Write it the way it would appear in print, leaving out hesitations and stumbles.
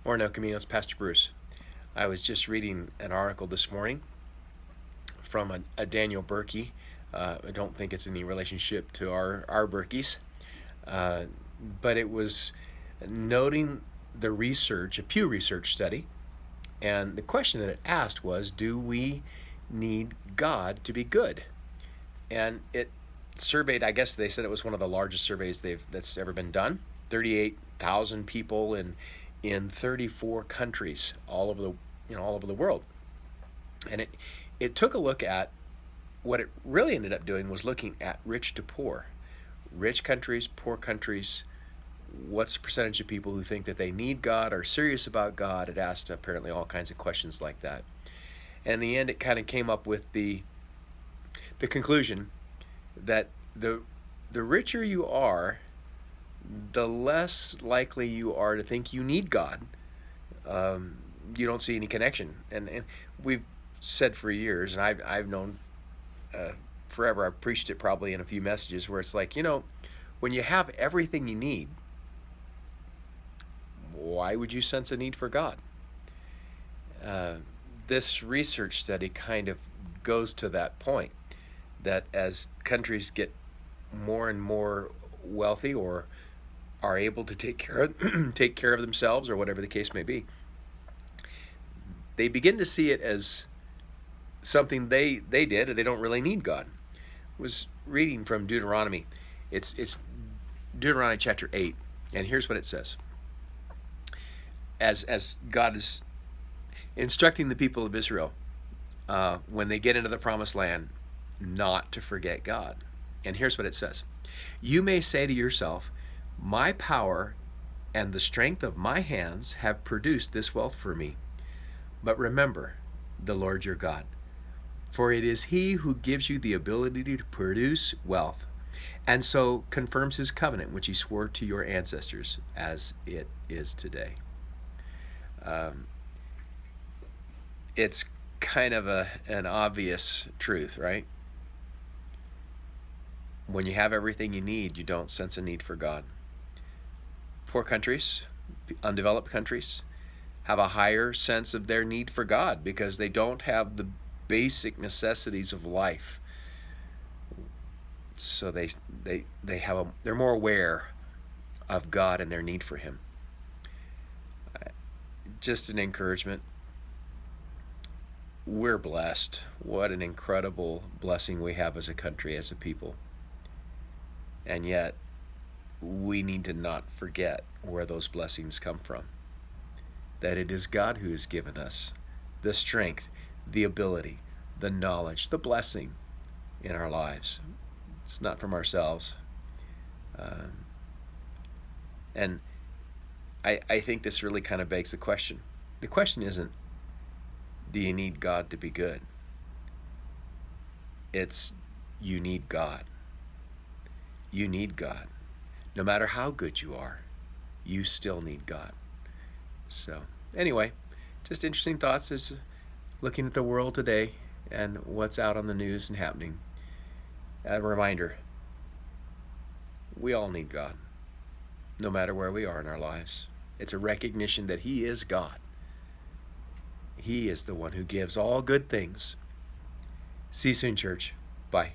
Morning, El Camino. It's Pastor Bruce. I was just reading an article this morning from a Daniel Berkey. I don't think it's any relationship to our Berkeys, uh, but it was noting the research, a Pew Research study, and the question that it asked was, do we need God to be good? And it surveyed, I guess they said it was one of the largest surveys that's ever been done. 38,000 people in 34 countries all over the world. And it took a look at what it really ended up doing was looking at rich to poor. Rich countries, poor countries, what's the percentage of people who think that they need God, are serious about God? It asked apparently all kinds of questions like that. And in the end, it kind of came up with the conclusion that the richer you are, the less likely you are to think you need God. You don't see any connection, and we've said for years, and I've known forever. I've preached it probably in a few messages where it's like, when you have everything you need, why would you sense a need for God? Uh, this research study kind of goes to that point, that as countries get more and more wealthy or are able to take care of themselves or whatever the case may be, they begin to see it as something they did, and they don't really need God. I was reading from Deuteronomy. It's Deuteronomy chapter 8, and here's what it says. As God is instructing the people of Israel when they get into the promised land, not to forget God. And here's what it says. You may say to yourself, my power and the strength of my hands have produced this wealth for me. But remember the Lord your God, for it is he who gives you the ability to produce wealth, and so confirms his covenant, which he swore to your ancestors, as it is today. It's kind of an obvious truth, right? When you have everything you need, you don't sense a need for God. Poor countries, undeveloped countries, have a higher sense of their need for God because they don't have the basic necessities of life. So they're more aware of God and their need for him. Just an encouragement. We're blessed. What an incredible blessing we have as a country, as a people. And yet, we need to not forget where those blessings come from. That it is God who has given us the strength, the ability, the knowledge, the blessing in our lives. It's not from ourselves. And I think this really kind of begs the question. The question isn't, do you need God to be good? It's, you need God. You need God. No matter how good you are, you still need God. So, anyway, just interesting thoughts as looking at the world today and what's out on the news and happening. A reminder, we all need God, no matter where we are in our lives. It's a recognition that he is God. He is the one who gives all good things. See you soon, church. Bye.